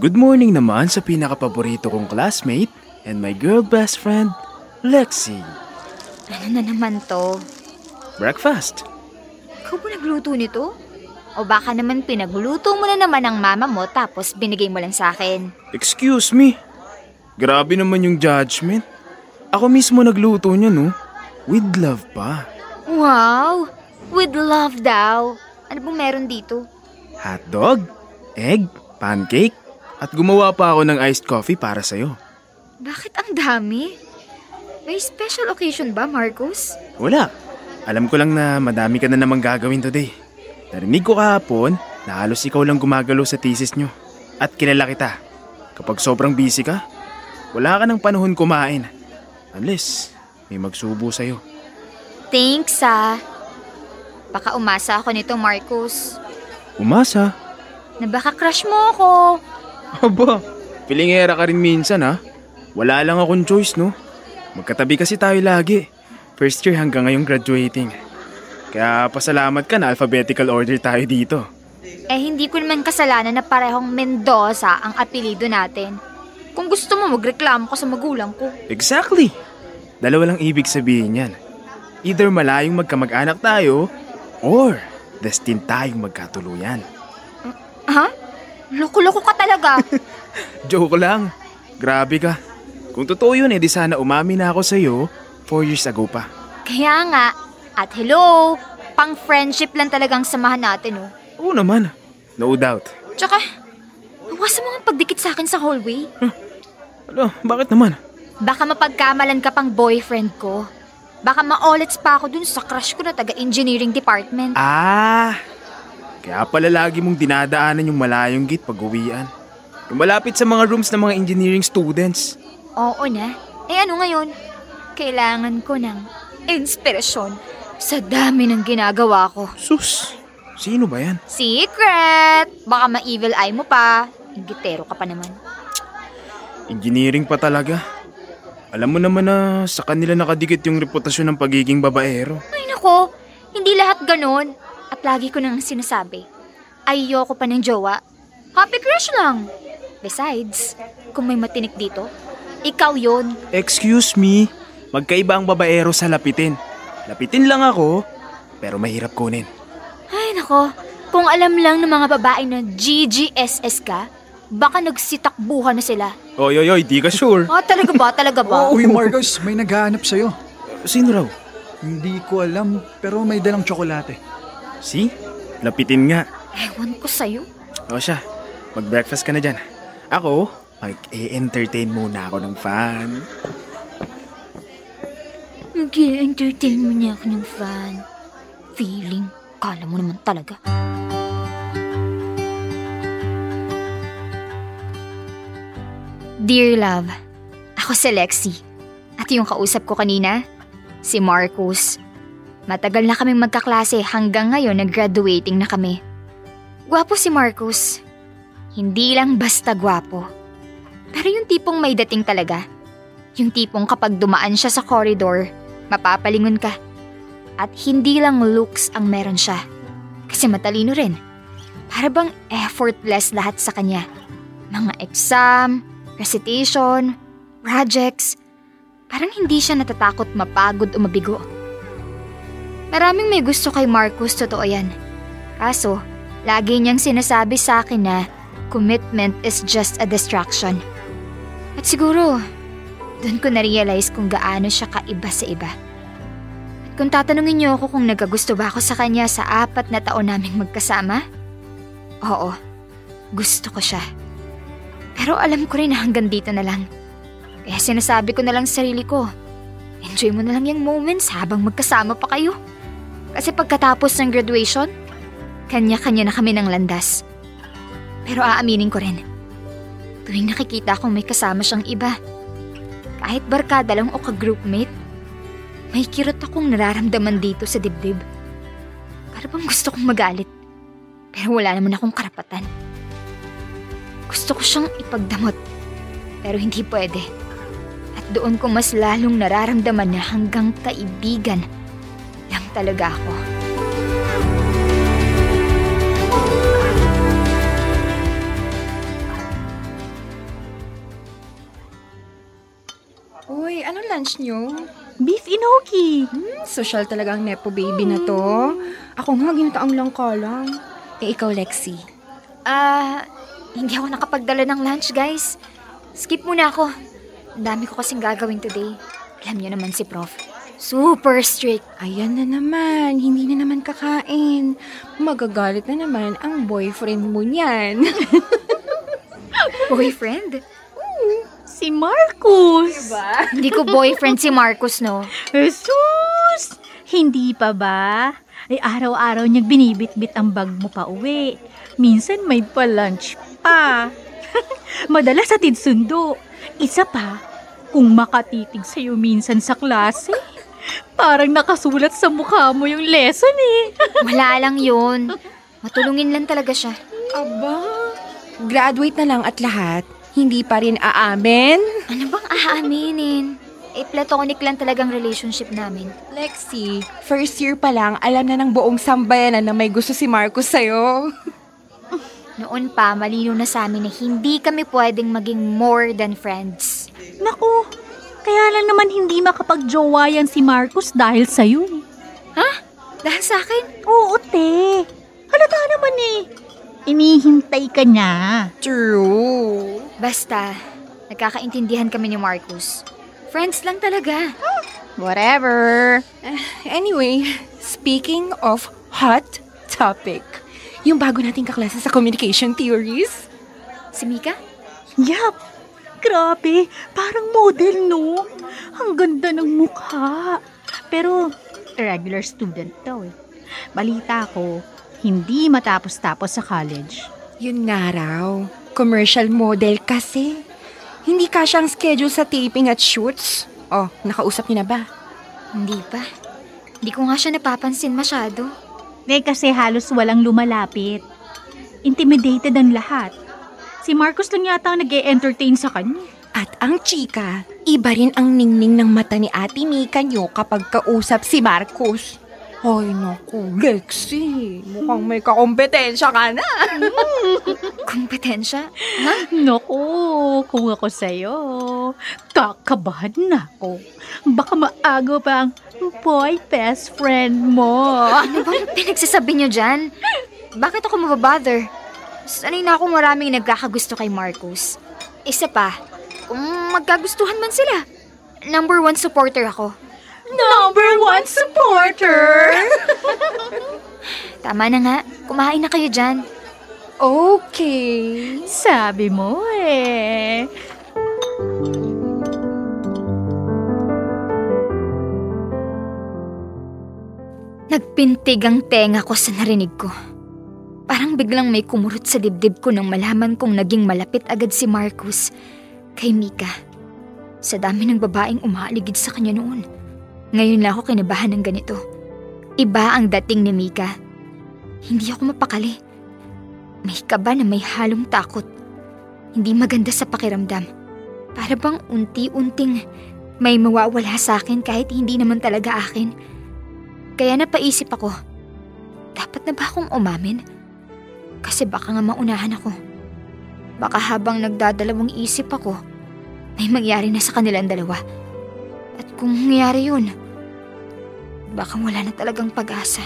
Good morning naman sa pinaka-paborito kong classmate and my girl best friend, Lexi. Ano na naman to? Breakfast. Ikaw ba nagluto nito? O baka naman pinagluto mo na naman ang mama mo tapos binigay mo lang sa akin? Excuse me. Grabe naman yung judgment. Ako mismo nagluto niya, no? With love pa. Wow! With love daw. Ano bang meron dito? Hotdog, egg, pancake, at gumawa pa ako ng iced coffee para sa'yo. Bakit ang dami? May special occasion ba, Marcos? Wala. Alam ko lang na madami ka na namang gagawin today. Narinig ko kahapon na halos ikaw lang gumagalaw sa thesis nyo. At kilala kita. Kapag sobrang busy ka, wala ka ng panahon kumain. Unless may magsubo sa'yo. Thanks, ah. Baka umasa ako nito, Marcos. Umasa? Na baka crush mo ako. Aba, pilingera ka rin minsan ha. Wala lang akong choice, no? Magkatabi kasi tayo lagi. First year hanggang ngayong graduating. Kaya pasalamat ka na alphabetical order tayo dito. Eh hindi ko naman kasalanan na parehong Mendoza ang apelido natin. Kung gusto mo magreklamo ka sa magulang ko. Exactly. Dalawa lang ibig sabihin yan. Either malayong magkamag-anak tayo or destined tayong magkatuluyan. Ha? Loko-loko ka talaga. Joke lang. Grabe ka. Kung totoo yun di sana umami na ako sa'yo 4 years ago pa. Kaya nga. At hello, pang friendship lang talagang samahan natin, oh. Oo naman. No doubt. Tsaka, iwasan mo nga pagdikit sa akin sa hallway. Ano? Bakit naman? Baka mapagkamalan ka pang boyfriend ko. Baka ma-olets pa ako dun sa crush ko na taga-engineering department. Kaya pala lagi mong dinadaanan yung malayong gate pag-uwian. Yung malapit sa mga rooms ng mga engineering students. Oo na. Eh ano ngayon? Kailangan ko ng inspirasyon sa dami ng ginagawa ko. Sus, sino ba yan? Secret! Baka ma-evil eye mo pa. Ingitero ka pa naman. Engineering pa talaga. Alam mo naman na sa kanila nakadikit yung reputasyon ng pagiging babaero. Ay nako, hindi lahat ganon. At lagi ko nang sinasabi, ayoko pa ng jowa. Happy crush lang. Besides, kung may matinik dito, ikaw yon. Excuse me, magkaiba ang babaero sa lapitin. Lapitin lang ako, pero mahirap kunin. Ay nako, kung alam lang ng mga babae na GGSS ka, baka nagsitakbuhan na sila. Oy, di ka sure? Talaga ba? Talaga ba? Uy, Marcos, may naghahanap sa'yo. Sino raw? Hindi ko alam, pero may dalang tsokolate. See? Lapitin nga. Ewan ko sa'yo. O siya, mag-breakfast ka na dyan. Ako, mag-e-entertain muna ako ng fan. Mag-e-entertain mo niya ako ng fan. Feeling, kala mo naman talaga. Dear love, ako si Lexi. At yung kausap ko kanina, si Marcos. Matagal na kaming magkaklase hanggang ngayon nag-graduating na kami. Gwapo si Marcos. Hindi lang basta gwapo. Pero yung tipong may dating talaga. Yung tipong kapag dumaan siya sa corridor, mapapalingon ka. At hindi lang looks ang meron siya. Kasi matalino rin. Para bang effortless lahat sa kanya. Mga exam, recitation, projects. Parang hindi siya natatakot mapagod o mabigo. Maraming may gusto kay Marcos, totoo yan. Kaso, lagi niyang sinasabi sa akin na commitment is just a distraction. At siguro, doon ko na-realize kung gaano siya kaiba sa iba. At kung tatanungin niyo ako kung nagkagusto ba ako sa kanya sa 4 na taon naming magkasama, oo, gusto ko siya. Pero alam ko rin na hanggang dito na lang. Kaya sinasabi ko na lang sa sarili ko, enjoy mo na lang yung moments habang magkasama pa kayo. Kasi pagkatapos ng graduation, kanya-kanya na kami ng landas. Pero aaminin ko rin, tuwing nakikita kong may kasama siyang iba, kahit barkada lang o ka-groupmate, may kirot akong nararamdaman dito sa dibdib. Para bang gusto kong magalit, pero wala naman akong karapatan. Gusto ko siyang ipagdamot, pero hindi pwede. At doon ko mas lalong nararamdaman na hanggang kaibigan lang talaga ako. Uy, anong lunch nyo? Beef inoki. Social talagang nepo baby na to. Ako nga, ginataang langka lang. Ikaw, Lexi. Hindi ako nakapagdala ng lunch, guys. Skip muna ako. Ang dami ko kasing gagawin today. Alam niyo naman si Prof. Super strict. Ayan na naman, hindi na naman kakain. Magagalit na naman ang boyfriend mo niyan. Boyfriend? Si Marcus. Hindi ko boyfriend si Marcus, no? Jesus! Hindi pa ba? Ay araw-araw niyang binibit-bit ang bag mo pa uwi. Minsan may pa-lunch pa. Madalas atid sundo. Isa pa, kung makatitig sa'yo minsan sa klase, parang nakasulat sa mukha mo yung lesson eh. Wala lang yun. Matulungin lang talaga siya. Aba, graduate na lang at lahat. Hindi pa rin aamin? Ano bang aaminin? Platonic lang talagang relationship namin. Lexi, first year pa lang, alam na ng buong sambayanan na may gusto si Marcus sa'yo. Noon pa, malino na sa amin na hindi kami pwedeng maging more than friends. Naku, kaya lang naman hindi makapag-jowa yan si Marcus dahil sa'yo. Ha? Dahil sa akin? Oo, te. Halata naman eh. Inihintay ka niya. True. Basta, nagkakaintindihan kami ni Marcus. Friends lang talaga. Whatever. Anyway, speaking of hot topic, yung bago nating kaklase sa communication theories. Si Mika? Yup. Grabe, parang model, no? Ang ganda ng mukha. Pero, regular student daw eh. Balita ko, hindi matapos-tapos sa college. Yun nga raw. Commercial model kasi. Hindi kasyang schedule sa taping at shoots. Oh, nakausap niyo na ba? Hindi pa. Hindi ko nga siya napapansin masyado. Kasi halos walang lumalapit. Intimidated ang lahat. Si Marcus lang yata ang nag-e-entertain sa kanya. At ang chika, iba rin ang ningning ng mata ni Ate Mika nyo kapag kausap si Marcus. Ay naku, Lexi, mukhang may kakompetensya ka na. Kompetensya? Ha? Naku, kung ako sa'yo, kakabahan na ako. Baka maago pa ang boy best friend mo. Ano bang pinagsasabi niyo dyan? Bakit ako mababother? Sanay na akong maraming nagkakagusto kay Marcus. Isa pa, kung magkagustuhan man sila, number 1 supporter ako. Number 1 supporter! Tama na nga, kumain na kayo dyan. Okay. Sabi mo eh. Nagpintig ang tenga ko sa narinig ko. Parang biglang may kumurot sa dibdib ko nang malaman kong naging malapit agad si Marcus kay Mika. Sa dami ng babaeng umaaligid sa kanya noon. Ngayon lang ako kinabahan ng ganito. Iba ang dating ni Mika. Hindi ako mapakali. May kaba na may halong takot. Hindi maganda sa pakiramdam. Para bang unti-unting may mawawala sa akin kahit hindi naman talaga akin. Kaya napaisip ako, dapat na ba akong umamin? Kasi baka nga maunahan ako. Baka habang nagdadalawang isip ako, may mangyari na sa kanilang dalawa. At kung nangyari yun, baka wala na talagang pag-asa.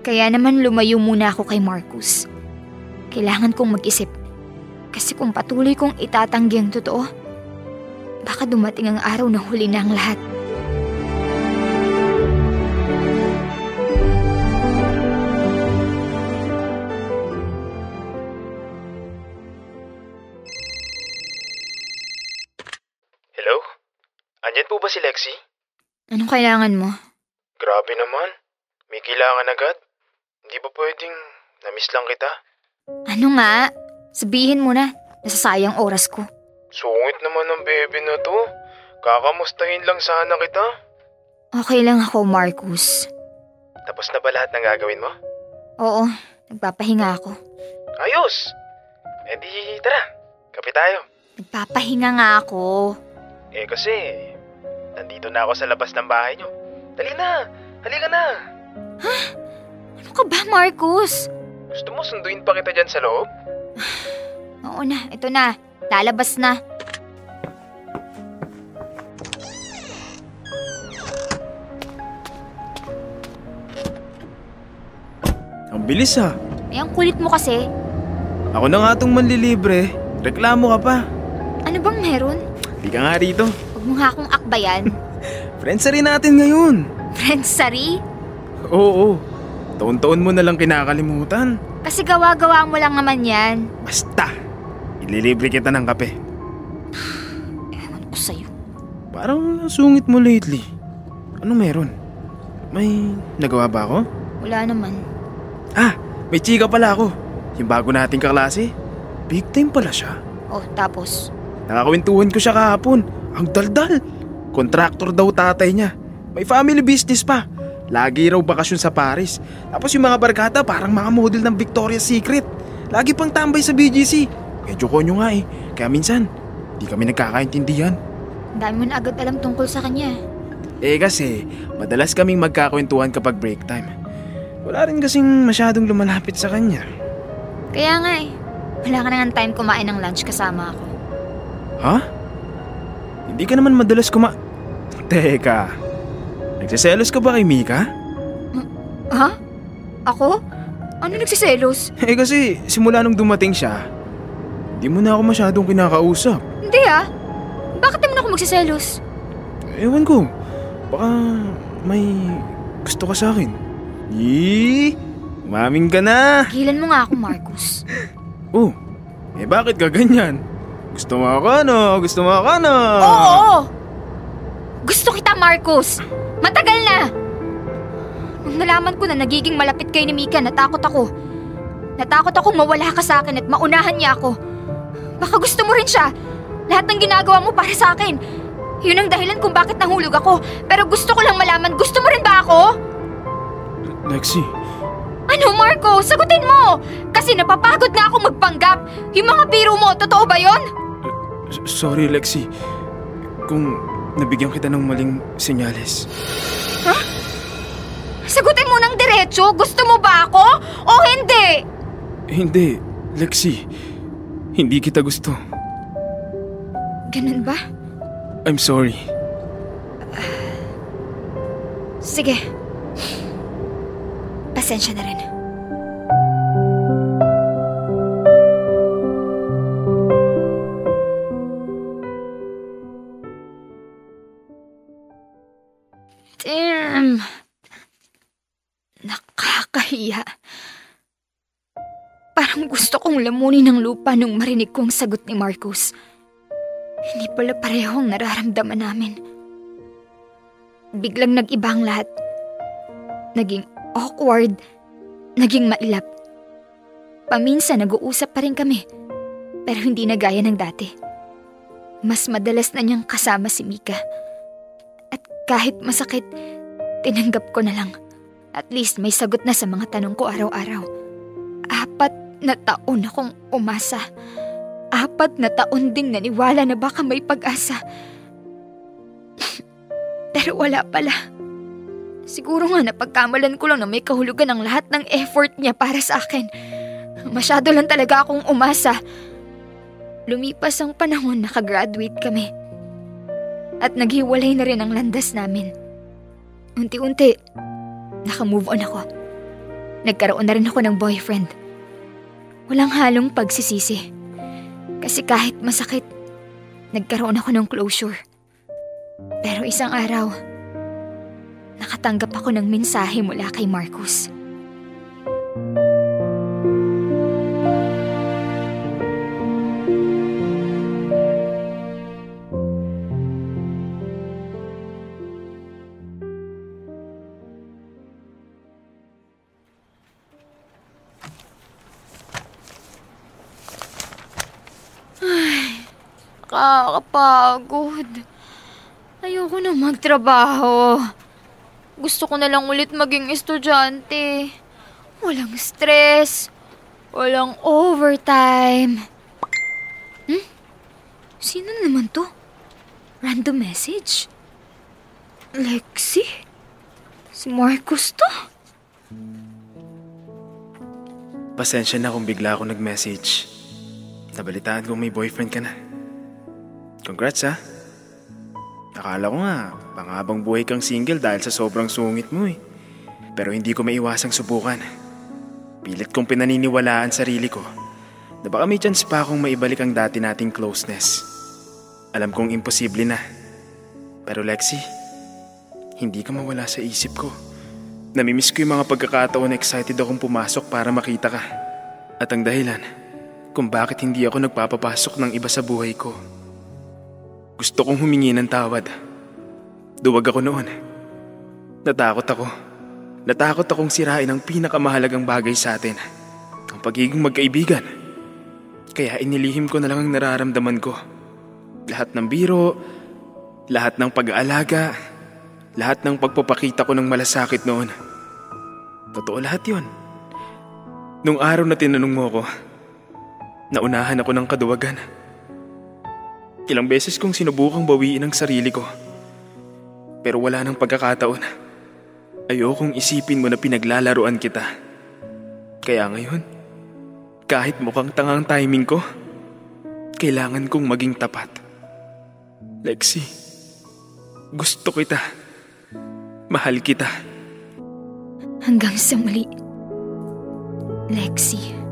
Kaya naman lumayo muna ako kay Marcus. Kailangan kong mag-isip. Kasi kung patuloy kong itatanggi ang totoo, baka dumating ang araw na huli na ang lahat. Hello? Andyan po ba si Lexi? Anong kailangan mo? Grabe naman. May kailangan agad. Hindi ba pwedeng na-miss lang kita? Ano nga? Sabihin mo na. Nasasayang oras ko. Sungit naman ang baby na to. Kakamustahin lang sana kita. Okay lang ako, Marcus. Tapos na ba lahat ng gagawin mo? Oo, nagpapahinga ako. Ayos! Eh di tara, kape tayo. Nagpapahinga nga ako. Kasi, nandito na ako sa labas ng bahay nyo. Dali na, halika na. Ano ka ba, Marcus? Gusto mo sunduin pa kita dyan sa loob? Oo na, ito na. Lalabas na. Bilis ha. Eh, ang kulit mo kasi. Ako na nga tong manlilibre. Reklamo ka pa. Ano bang meron? Di ka nga rito. Huwag mo nga akong akbayan. Friends na rin natin ngayon. Friends, Sari? Oo. Taon-taon mo na lang kinakalimutan. Kasi gawa-gawa mo lang naman yan. Basta. Ililibre kita ng kape. Ewan ko sa'yo. Parang sungit mo lately. Ano meron? May nagawa ba ako? Wala naman. May chika pala ako. Yung bago nating kaklase. Big time pala siya. Oh, tapos? Nakakwentuhan ko siya kahapon. Ang daldal. Kontraktor daw tatay niya. May family business pa. Lagi raw bakasyon sa Paris. Tapos yung mga barkada parang mga model ng Victoria's Secret. Lagi pang tambay sa BGC. Medyo konyo nga eh. Kaya minsan, di kami nagkakaintindihan. Ang dami mo na agad alam tungkol sa kanya. Eh kasi, madalas kaming magkakwentuhan kapag break time. Wala rin kasing masyadong lumalapit sa kanya. Kaya nga eh. Wala ka na nga time kumain ng lunch kasama ako. Ha? Hindi ka naman madalas Teka, nagsiselos ka ba kay Mika? Ha? Ako? Ano nagsiselos? Eh kasi, simula nung dumating siya, hindi mo na ako masyadong kinakausap. Hindi ah. Bakit naman ako magsiselos? Ewan ko, baka may gusto ka sa akin. Umamin ka na. Gilan mo nga ako, Marcus. Oh, eh bakit ka ganyan? Gusto mo ako no? Gusto mo ako no? Oo! Gusto kita, Marcus! Matagal na! Nung nalaman ko na nagiging malapit kayo ni Mika, natakot ako. Natakot akong mawala ka sa akin at maunahan niya ako. Baka gusto mo rin siya. Lahat ng ginagawa mo para sa akin. Yun ang dahilan kung bakit nahulog ako. Pero gusto ko lang malaman, gusto mo rin ba ako? Lexi. Ano, Marco? Sagutin mo! Kasi napapagod na ako magpanggap. Yung mga biro mo, totoo ba yon? Sorry, Lexi. Kung nabigyan kita ng maling senyales. Ha? Sagutin mo ng diretso. Gusto mo ba ako? O hindi? Hindi, Lexi. Hindi kita gusto. Ganun ba? I'm sorry. Sige. Pasensya na rin. Damn! Nakakahiya. Parang gusto kong lamunin ng lupa nung marinig ko ang sagot ni Marcus. Hindi pala pareho ang nararamdaman namin. Biglang nag-iba ang lahat. Naging awkward, naging mailap. Paminsan nag-uusap pa rin kami, pero hindi na gaya ng dati. Mas madalas na niyang kasama si Mika. At kahit masakit, tinanggap ko na lang. At least may sagot na sa mga tanong ko araw-araw. 4 na taon akong umasa. 4 na taon ding naniwala na baka may pag-asa. Pero wala pala. Siguro nga napagkamalan ko lang na may kahulugan ang lahat ng effort niya para sa akin. Masyado lang talaga akong umasa. Lumipas ang panahon, nakagraduate kami. At naghiwalay na rin ang landas namin. Unti-unti, nakamove on ako. Nagkaroon na rin ako ng boyfriend. Walang halong pagsisisi. Kasi kahit masakit, nagkaroon ako ng closure. Pero isang araw, nakatanggap ako ng mensahe mula kay Marcus. Nakakapagod. Ayoko na magtrabaho. Gusto ko na lang ulit maging estudyante. Walang stress. Walang overtime. Sino naman to? Random message? Lexi? Si Marcus to? Pasensya na kung bigla ako nag-message. Nabalitaan kong may boyfriend ka na. Congrats ha. Akala ko nga, panghabang buhay kang single dahil sa sobrang sungit mo eh. Pero hindi ko maiwasang subukan. Pilit kong pinaniniwalaan sarili ko na baka may chance pa akong maibalik ang dati nating closeness. Alam kong imposible na. Pero Lexi, hindi ka mawala sa isip ko. Namimiss ko yung mga pagkakataon na excited akong pumasok para makita ka. At ang dahilan kung bakit hindi ako nagpapapasok ng iba sa buhay ko. Gusto kong humingi ng tawad. Duwag ako noon. Natakot ako. Natakot akong sirain ang pinakamahalagang bagay sa atin, ang pagiging magkaibigan. Kaya inilihim ko na lang ang nararamdaman ko. Lahat ng biro, lahat ng pag-aalaga, lahat ng pagpapakita ko ng malasakit noon. Totoo lahat yon. Nung araw na tinanong mo ko, naunahan ako ng kaduwagan. Ilang beses kong sinubukang bawiin ang sarili ko. Pero wala nang pagkakataon. Ayokong isipin mo na pinaglalaruan kita. Kaya ngayon, kahit mukhang tangang timing ko, kailangan kong maging tapat. Lexi, gusto kita. Mahal kita. Hanggang sa muli, Lexi.